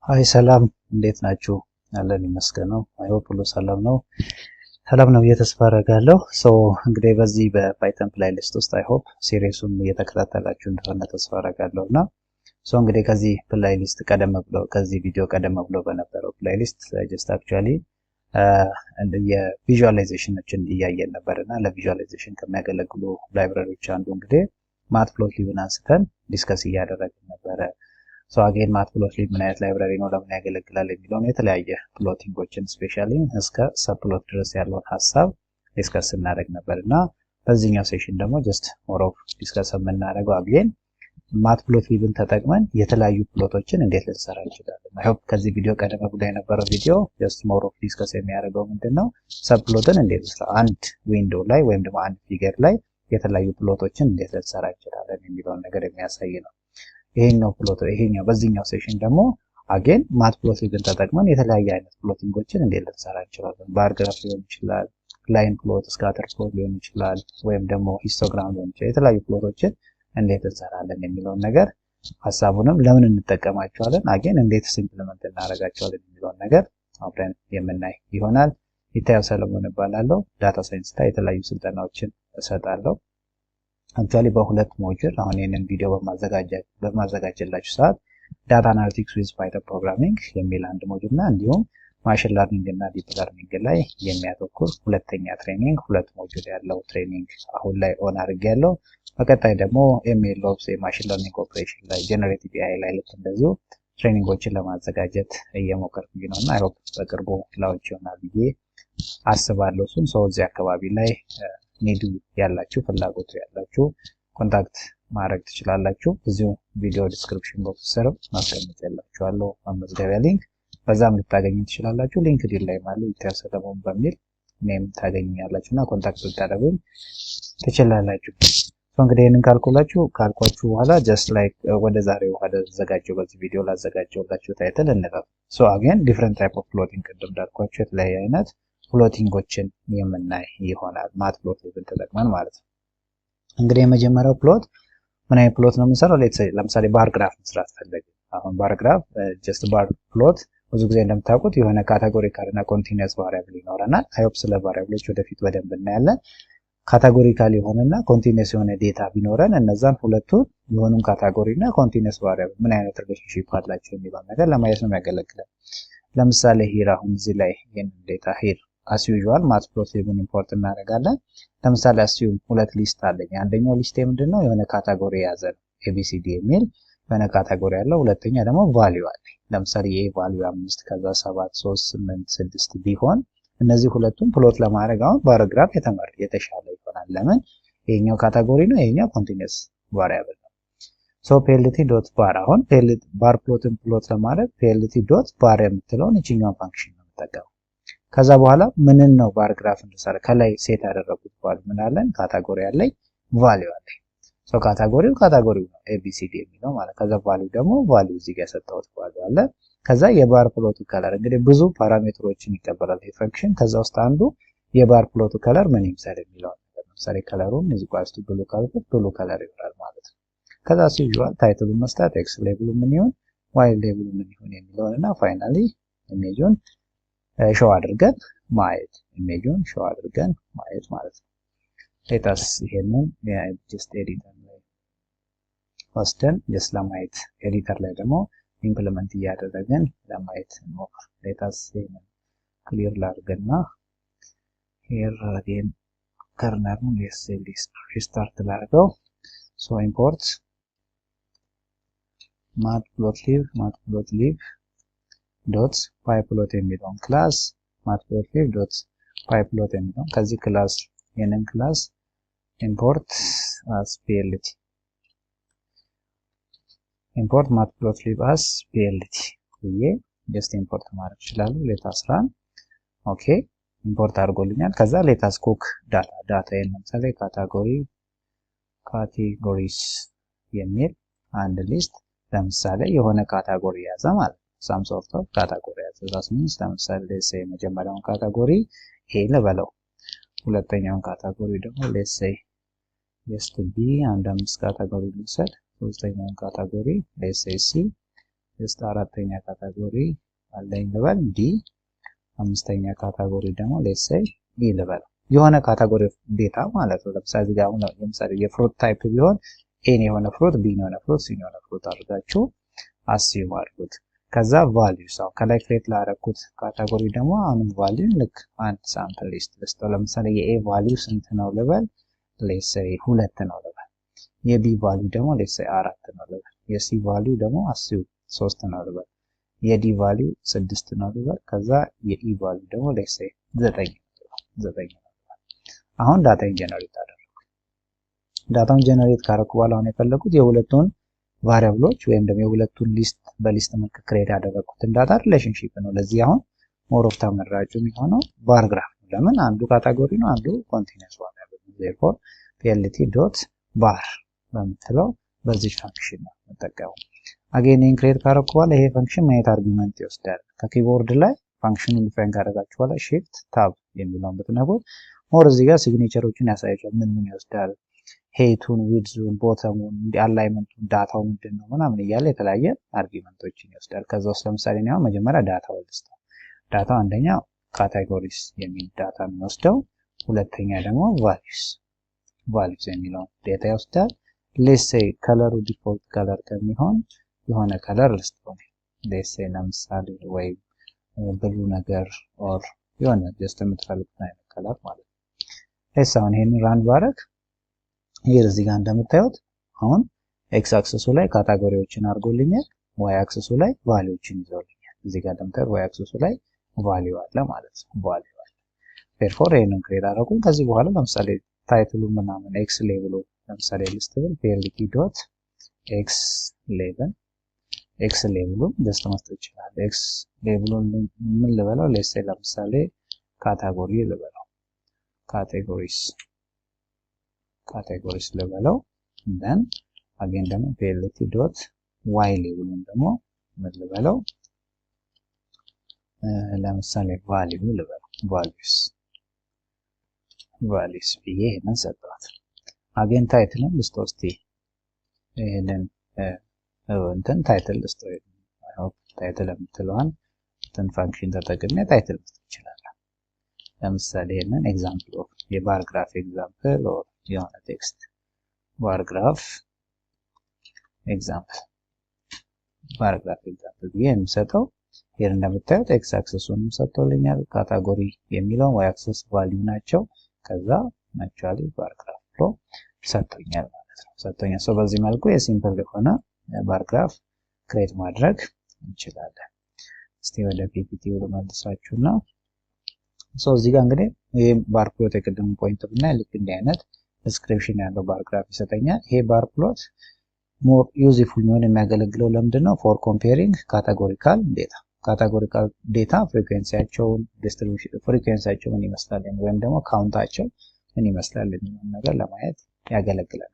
ሃይ ሰላም እንዴት ናችሁ? አለን ይመስገነው። አይ ሆፕ ሁሉ ሰላም ነው። ሰላም ነው ተስፋ አደርጋለሁ። እንግዲህ በዚህ በፓይተን ፕሌይሊስት ውስጥ አይ ሆፕ ሲሪሱን እየተከታተላችሁ እንደሆነ ተስፋ አደርጋለሁና እንግዲህ ከዚህ ቪዲዮ ቀደም ብሎ በነበረው ፕሌይሊስት ጀስት አክቹአሊ የቪዥዋላይዜሽኖችን እያየን ነበርና ለቪዥዋላይዜሽን ከሚያገለግሉ ላይብራሪዎች አንዱ እንግዲህ ማትፕሎትሊብን አንስተን ዲስከስ እያደረግን ነበረ። አጌን ማትፕሎትሊብ ምን አይነት ላይብራሪ ነው፣ ለምን ያገለግላል የሚለውን የተለያየ ፕሎቲንጎችን ስፔሻሊ እስከ ሰብፕሎት ድረስ ያለውን ሀሳብ ዲስከስ እናደርግ ነበርና በዚህኛው ሴሽን ደግሞ ጀስት ሞር ኦፍ ዲስከስ የምናደርገው አጌን ማትፕሎትሊብን ተጠቅመን የተለያዩ ፕሎቶችን እንዴት ልንሰራ እንችላለን። አይ ሆፕ ከዚህ ቪዲዮ ቀደም ብሎ የነበረው ቪዲዮ ጀስት ሞር ኦፍ ዲስከስ የሚያደርገው ምንድነው ሰብፕሎትን እንዴት ልንሰራ፣ አንድ ዊንዶው ላይ ወይም ደግሞ አንድ ፊገር ላይ የተለያዩ ፕሎቶችን እንዴት ልንሰራ እንችላለን የሚለውን ነገር የሚያሳይ ነው። ይሄኛው በዚህኛው ሴሽን ደግሞ አጌን ማትፕሎትሊብን ተጠቅመን የተለያየ አይነት ፕሎቲንጎችን እንዴት ልንሰራ እንችላለን። ባር ግራፍ ሊሆን ይችላል፣ ላይን ፕሎት፣ ስካተር ፕሎት ሊሆን ይችላል፣ ወይም ደግሞ ሂስቶግራም ሊሆን ይችላል። የተለያዩ ፕሎቶችን እንዴት እንሰራለን የሚለውን ነገር ሀሳቡንም ለምን እንጠቀማቸዋለን አጌን እንዴት ኢምፕሊመንት እናደርጋቸዋለን የሚለውን ነገር አብረን የምናይ ይሆናል። ይታየው ሰለሞን እባላለሁ። ዳታ ሳይንስ ላይ የተለያዩ ስልጠናዎችን እሰጣለሁ። አክቹአሊ በሁለት ሞጁል አሁን ይሄንን ቪዲዮ በማዘጋጀላችሁ ሰዓት ዳታ አናሊቲክስ ዊዝ ፓይተን ፕሮግራሚንግ የሚል አንድ ሞጁል እና እንዲሁም ማሽን ለርኒንግ እና ዲፕ ለርኒንግ ላይ የሚያተኩር ሁለተኛ ትሬኒንግ ሁለት ሞጁል ያለው ትሬኒንግ አሁን ላይ ኦን አድርጌያለሁ። በቀጣይ ደግሞ ኤምኤል ኦፕስ የማሽን ለርኒንግ ኦፕሬሽን ላይ ጀነሬቲቭ ኤአይ ላይ ልክ እንደዚሁ ትሬኒንጎችን ለማዘጋጀት እየሞከርኩኝ ነውና አይ ሆፕ በቅርቡ ላውንች ይሆናል ብዬ አስባለሁ። እዚህ አካባቢ ላይ ኒዱ ያላችሁ ፍላጎቱ ያላችሁ ኮንታክት ማድረግ ትችላላችሁ። እዚሁ ቪዲዮ ዲስክሪፕሽን ቦክስ ስር ማስቀምጥላችኋለሁ መመዝገቢያ ሊንክ፣ በዛም ልታገኙ ትችላላችሁ። ሊንክድኢን ላይ ማለት ይታየው ሰለሞን በሚል ኔም ታገኙኛላችሁና ኮንታክት ልታደርጉኝ ትችላላችሁ። እንግዲህ ይሄንን ካልኳችሁ በኋላ ጀስት ላይክ ወደ ዛሬው አዘጋጀው በዚህ ቪዲዮ ላዘጋጀውላችሁ ታይትል እንለፍ። አጌን ዲፈረንት ታይፕ ኦፍ ፕሎቲንግ ቅድም እንዳልኳችሁ የተለያየ አይነት ፕሎቲንጎችን የምናይ ይሆናል ማትፕሎትሊብን ተጠቅመን ማለት ነው። እንግዲህ የመጀመሪያው ፕሎት ምን አይነት ፕሎት ነው የምንሰራው? ለምሳሌ ባር ግራፍ መስራት ፈለግን። አሁን ባር ግራፍ ጀስት ባር ፕሎት ብዙ ጊዜ እንደምታውቁት የሆነ ካቴጎሪካል እና ኮንቲኒየስ ቫሪያብል ይኖረናል። አይ ሆፕ ስለ ቫሪያብሎች ወደፊት በደንብ እናያለን። ካቴጎሪካል የሆነና ኮንቲኒየስ የሆነ ዴታ ቢኖረን እነዛን ሁለቱን የሆኑን ካቴጎሪ እና ኮንቲኒየስ ቫሪያብል ምን አይነት ሪሌሽንሺፕ አላቸው የሚባል ነገር ለማየት ነው የሚያገለግለን። ለምሳሌ ሂር አሁን እዚህ ላይ ይሄን ዴታ ሂር as usual ማትፕሎትሊብን ኢምፖርት እናደርጋለን። ለምሳሌ አስዩም ሁለት ሊስት አለኝ። አንደኛው ሊስት ምንድነው የሆነ ካቴጎሪ የያዘ ነው ABCD የሚል የሆነ ካቴጎሪ ያለው። ሁለተኛ ደግሞ ቫልዩ አለ። ለምሳሌ የኤ ቫልዩ 5 ከዛ 7 3 8 6 ቢሆን እነዚህ ሁለቱም ፕሎት ለማድረግ አሁን ባር ግራፍ የተሻለ ይሆናል። ለምን? ይሄኛው ካቴጎሪ ነው፣ ይሄኛው ኮንቲኒየስ ቫሪያብል ነው። plt.bar አሁን ባር ፕሎትን ፕሎት ለማድረግ plt.bar የምትለውን እቺኛው ፋንክሽን ነው የምጠቀመው። ከዛ በኋላ ምንን ነው ባር ግራፍ እንድሰራ ከላይ ሴት ያደረኩት ቫልዩ ምን አለን? ካቴጎሪ አለኝ፣ ቫልዩ አለኝ። ካቴጎሪው ነው ABCD የሚለው ማለት። ከዛ ቫልዩ ደግሞ ቫልዩ እዚህ ጋር ሰጣሁት ቫልዩ አለ። ከዛ የባር ፕሎቱ ከለር እንግዲህ ብዙ ፓራሜትሮችን ይቀበላል ይሄ ፈንክሽን። ከዛ ውስጥ አንዱ የባር ፕሎቱ ከለር ምን ይመስላል የሚለው ነገር። ለምሳሌ ከለሩን እዚህ ቋስቱ ብሉ ካልኩት ብሉ ከለር ይሆናል ማለት ነው። ከዛ ሲዩዥዋል ታይትሉን መስጠት፣ ኤክስ ሌብሉ ምን ይሁን፣ ዋይ ሌብሉ ምን ይሁን የሚለውንና ፋይናሊ ኢሜጁን ሾው አድርገን ማየት ማለት ነው። ሌታስ ይሄንን ጀስት ኤዲተር ላይ ወስደን ጀስት ለማየት ኤዲተር ላይ ደግሞ ኢምፕሊመንት እያደረግን ለማየት እንሞክር። ሌታስ ይሄንን ክሊር ላድርግና ሄር አጌን ከርነሩን ሪስታርት ላድርገው። ኢምፖርት matplotlib ዶት pyplot የሚለውን ክላስ matplotlib ዶት pyplot የሚለውን ከዚህ ክላስ የነን ክላስ ኢምፖርት as plt ኢምፖርት matplotlib as plt ብዬ ጀስት ኢምፖርት ማድረግ ይችላል። ሌታስ ራን ኦኬ ኢምፖርት አድርጎልኛል። ከዛ ሌታስ ኩክ ዳታ ለምሳሌ ካቴጎሪስ የሚል አንድ ሊስት ለምሳሌ የሆነ ካቴጎሪ ያዘ ማለት ነው። ሳም ሶርት ኦፍ ካቴጎሪ ያዘ ዛስ ሚንስ ለምሳሌ ሌትስ ሴይ መጀመሪያውን ካቴጎሪ ኤ ልበለው፣ ሁለተኛውን ካቴጎሪ ደግሞ ሌትስ ሴይ ጀስት ቢ አንድ 5 ካቴጎሪ ልውሰድ፣ ሶስተኛውን ካቴጎሪ ሌትስ ሴይ ሲ፣ ጀስት አራተኛ ካታጎሪ አለኝ ልበል ዲ፣ አምስተኛ ካታጎሪ ደግሞ ሌትስ ሴይ ኢ ልበል። የሆነ ካታጎሪ ዴታ ማለት ነው። ለምሳሌ እዚህ ጋር አሁን ለምሳሌ የፍሩት ታይፕ ቢሆን ኤን የሆነ ፍሩት፣ ቢ የሆነ ፍሩት፣ ሲ የሆነ ፍሩት አድርጋችሁ አስዩም አድርጉት። ከዛ ቫልዩስ አሁን ከላይ ክሬት ላደረኩት ካታጎሪ ደግሞ አሁንም ቫልዩ ልክ አንድ ሳምፕል ሊስት ልስጠው። ለምሳሌ የኤ ቫልዩ ስንት ነው ልበል? ሌትስ ሴይ 2 ነው ልበል። የቢ ቫልዩ ደግሞ ሌትስ ሴይ 4 ነው ልበል። የሲ ቫልዩ ደግሞ አስዩም 3 ነው ልበል። የዲ ቫልዩ 6 ነው ልበል። ከዛ የኢ ቫልዩ ደግሞ ሌትስ ሴይ 9 ነው ልበል። አሁን ዳታን ጀነሬት አደረኩ። ዳታውን ጀነሬት ካረኩ በኋላ አሁን የፈለኩት የሁለቱን ቫሪያብሎች ወይም ደግሞ የሁለቱን ሊስት በሊስት መልክ ክሬት ያደረኩትን ዳታ ሪሌሽንሺፕ ነው። ለዚህ አሁን ሞር ኦፍ ተመራጩ የሚሆነው ባር ግራፍ ነው። ለምን አንዱ ካታጎሪ ነው፣ አንዱ ኮንቲኒዩስ ቫሪያብል ነው። therefore plt.bar በምትለው በዚህ ፈንክሽን ነው የምጠቀመው። አጌን ኢን ክሬት ካረኩ በኋላ ይሄ ፈንክሽን ምን አይነት አርጉመንት ይወስዳል? ከኪቦርድ ላይ ፈንክሽኑን ዲፋይን ካደረጋችሁ በኋላ shift tab የሚለውን ብትነኩት ሞር እዚህ ጋር ሲግኔቸሮችን ያሳያችኋል። ምን ይወስዳል፣ ሄቱን፣ ዊድዙን፣ ቦተሙን፣ አላይመንቱን፣ ዳታው ምንድነው ምናምን እያለ የተለያየ አርጉመንቶችን ይወስዳል። ከዛ ውስጥ ለምሳሌ ነው መጀመሪያ ዳታው ልስጠው። ዳታው አንደኛ ካቴጎሪስ የሚል ዳታ የሚወስደው፣ ሁለተኛ ደግሞ ቫልዩስ የሚለው ዳታ ይወስዳል። ሌትስ ሴይ ከለሩ ዲፎልት ከለር ከሚሆን የሆነ ከለር ልስጠው። ሌትስ ሴይ ለምሳሌ ወይ ብሉ ነገር ኦር የሆነ ጀስት የምትፈልጉት አይነት ከለር ማለት ነው። ሌትስ አሁን ይሄንን ራን ባረክ ይሄ እዚህ ጋር እንደምታዩት አሁን ኤክስ አክሰሱ ላይ ካታጎሪዎችን አድርጎልኛል፣ ዋይ አክሰሱ ላይ ቫልዩዎችን ይዘውልኛል። እዚህ ጋር እንደምታዩት ዋይ አክሰሱ ላይ ቫልዩ አለ ማለት ነው። ቫልዩ አለ። therefore ይሄንን ክሬት አደረኩኝ። ከዚህ በኋላ ለምሳሌ ታይትሉ ምናምን ኤክስ ሌብሉ ለምሳሌ ሊስት ብል plt.xlabel ኤክስ ሌብሉን ጀስት መስጠት ይችላል። ኤክስ ሌብሉን ምን ልበለው? ሌትስ ሴይ ለምሳሌ ካታጎሪ ልበለው፣ ካቴጎሪስ ልበለው። then again ደግሞ plt.y ሌብሉን ደግሞ ምን ልበለው? ለምሳሌ ቫልዩ ልበለው፣ ቫልዩስ ብዬ ይሄንን ሰጠዋት። አጌን ታይትልን ልስጠው እስቲ። ይሄንን እንትን ታይትል ልስጠው። አይ ሆፕ ታይትል የምትለዋን እንትን ፋንክሽን ተጠቅሜ ታይትል መስጠት ይችላል። ለምሳሌ ይሄንን ኤግዛምፕል ኦፍ የባር ግራፍ ኤግዛምፕል ኦር የሆነ ቴክስት ባር ግራፍ ኤግዛምፕል ብዬ የምሰጠው ይሄን እንደምታዩት ኤክስ አክሰሱንም ሰጥቶልኛል። ካታጎሪ የሚለው ዋይ አክሰስ ቫልዩ ናቸው። ከዛ ናቹራሊ ባር ግራፍ ብሎ ሰጥቶኛል ማለት ነው። ሰው በዚህ መልኩ የሲምፕል የሆነ ባር ግራፍ ክሬት ማድረግ እንችላለን። እስቲ ወደ ፒፒቲ ልመልሳችሁና እዚህ ጋር እንግዲህ ይሄ ባር ፕሎት የቅድሙ ፖይንት ብናይ ልክ እንዲህ አይነት ዲስክሪፕሽን ያለው ባር ግራፍ ይሰጠኛል። ይሄ ባር ፕሎት ሞር ዩዝፉል ነው የሚያገለግለው ለምንድነው? ፎር ኮምፔሪንግ ካቴጎሪካል ዴታ ፍሪኩዌንሲያቸውን ዲስትሪቢዩሽን ፍሪኩዌንሲያቸው ምን ይመስላል ወይም ደግሞ ካውንታቸው ምን ይመስላል የሚለውን ነገር ለማየት ያገለግላል።